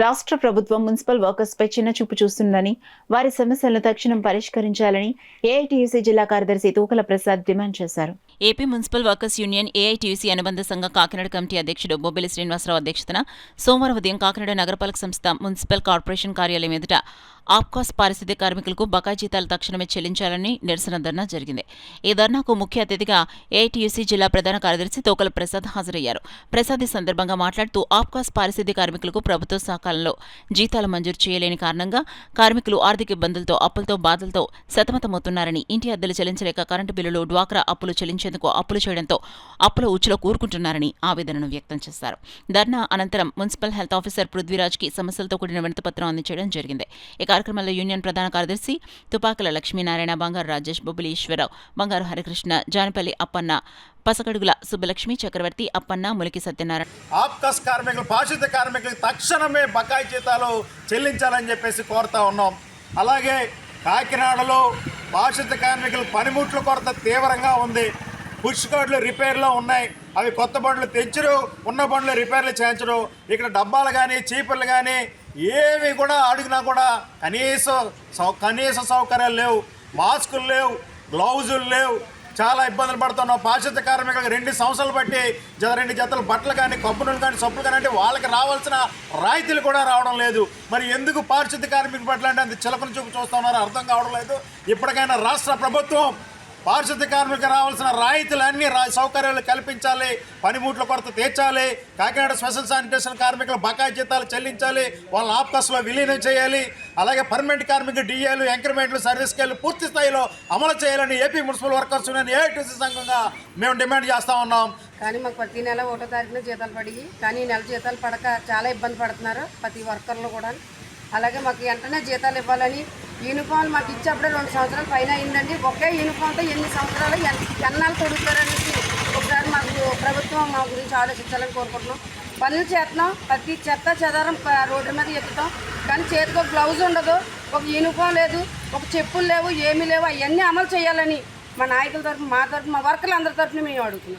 రాష్ట్ర ప్రభుత్వం మున్సిపల్ వర్కర్స్పై చిన్నచూపు చూస్తుందని, వారి సమస్యలను తక్షణం పరిష్కరించాలని ఏఐటీయూసీ జిల్లా కార్యదర్శి తూకల ప్రసాద్ డిమాండ్ చేశారు. AP municipal workers union AITUC అనుబంధ సంఘ కాకినాడ కమిటీ అధ్యక్షుడు బొబ్బిలి శ్రీనివాసరావు అధ్యక్షతన సోమవారం ఉదయం కాకినాడ నగరపాలక సంస్థ మున్సిపల్ కార్పొరేషన్ కార్యాలయం ఎదుట ఆప్కాస్ పారిశుద్ధ్య కార్మికులకు బకాయి జీతాలు తక్షణమే చెల్లించాలని నిరసన ధర్నా జరిగింది. ఈ ధర్నాకు ముఖ్య అతిథిగా ఏఐటీయూసీ జిల్లా ప్రధాన కార్యదర్శి తోకల ప్రసాద్ హాజరయ్యారు. ప్రసాద్ ఈ సందర్భంగా మాట్లాడుతూ ఆప్కాస్ పారిశుద్ధ్య కార్మికులకు ప్రభుత్వ సకాలంలో జీతాలు మంజూరు చేయలేని కారణంగా కార్మికులు ఆర్థిక ఇబ్బందులతో, అప్పులతో, బాధలతో సతమతమవుతున్నారని, ఇంటి అద్దెలు చెల్లించలేక కరెంటు బిల్లులు, డ్వాక్రా అప్పులు చెల్లించేందుకు అప్పులు చేయడంతో అప్పుల ఉచ్చులో కూరుకుంటున్నారని ఆవేదనను వ్యక్తం చేశారు. ధర్నా అనంతరం మున్సిపల్ హెల్త్ ఆఫీసర్ పృథ్వీరాజ్కి సమస్యలతో కూడిన వినతిపత్రం అందించడం జరిగింది. ఈ కార్యక్రమంలో యూనియన్ ప్రధాన కార్యదర్శి తుపాకుల లక్ష్మీనారాయణ, బంగారు రాజేష్, బొబ్బిలి ఈశ్వరరావు, బంగారు హరికృష్ణ, జానపల్లి అప్పన్న, పసకడుగుల సుబ్బలక్ష్మి, చక్రవర్తి, అప్పన్న, ములికి సత్యనారాయణ. ఆప్కాస్ కార్మికులు, పారిశుద్ధ్య కార్మికులకు తక్షణమే బకాయి జీతాలు చెల్లించాలని చెప్పేసి కోరుతా ఉన్నాం. అలాగే కాకినాడలో పారిశుద్ధ్య కార్మికుల పనిముట్ల కొరత తీవ్రంగా ఉంది. పుష్ కార్డులు రిపేర్లో ఉన్నాయి. అవి కొత్త బండ్లు తెచ్చరు, ఉన్న బండ్లు రిపేర్లు చేయించరు. ఇక్కడ డబ్బాలు కానీ, చీపుర్లు కానీ ఏవి కూడా అడిగినా కూడా కనీస సౌకర్యాలు లేవు. మాస్కులు లేవు, గ్లౌజులు లేవు. చాలా ఇబ్బందులు పడుతున్నాం. పారిశుద్ధ్య కార్మికులకు 2 సంవత్సరాలు బట్టి 2 జతల బట్టలు కానీ, కప్పు నూనెలు కానీ, సబ్బులు కానీ అంటే వాళ్ళకి రావాల్సిన రాయితీలు కూడా రావడం లేదు. మరి ఎందుకు పారిశుద్ధ్య కార్మికుల పట్ల అంటే అంత చిలకన చూపు చూస్తున్నారో అర్థం కావడం లేదు. ఇప్పటికైనా రాష్ట్ర ప్రభుత్వం పారిశుద్ధ్య కార్మికులకు రావాల్సిన రాయితీలన్నీ సౌకర్యాలు కల్పించాలి, పనిముట్ల కొరత తీర్చాలి, కాకినాడ స్పెషల్ శానిటేషన్ కార్మికుల బకాయి జీతాలు చెల్లించాలి, వాళ్ళ ఆప్కాస్లో విలీనం చేయాలి. అలాగే పర్మనెంట్ కార్మికులు డిఏలు, ఇంక్రిమెంట్లు, సర్వీస్ స్కేలు పూర్తి స్థాయిలో అమలు చేయాలని AP municipal workers union AITUC సంఘంగా మేము డిమాండ్ చేస్తూ ఉన్నాం. కానీ మాకు ప్రతి నెల 1వ తారీఖున జీతాలు పడిగి, కానీ నెల జీతాలు పడక చాలా ఇబ్బంది పడుతున్నారు ప్రతి వర్కర్లు కూడా. అలాగే మాకు వెంటనే జీతాలు ఇవ్వాలని, యూనిఫామ్లు మాకు ఇచ్చేప్పుడే 2 సంవత్సరాల పైన అయిందండి. ఒకే యూనిఫామ్తో ఎన్ని సంవత్సరాలు ఎన్నాళ్ళు తొడుగుతారనేసి ఒకసారి మాకు ప్రభుత్వం మా గురించి ఆలోచించాలని కోరుకుంటున్నాం. పనులు చేస్తున్నాం, ప్రతి చెత్త చెదారం రోడ్డు మీద ఎక్కుతాం, కానీ చేతికి ఒక గ్లౌజ్ ఉండదు, ఒక యూనిఫామ్ లేదు, ఒక చెప్పులు లేవు, ఏమీ లేవు. అవన్నీ అమలు చేయాలని మా నాయకుల తరఫున, మా తరఫున, మా వర్కర్లు అందరి తరఫున మేము అడుగుతున్నాం.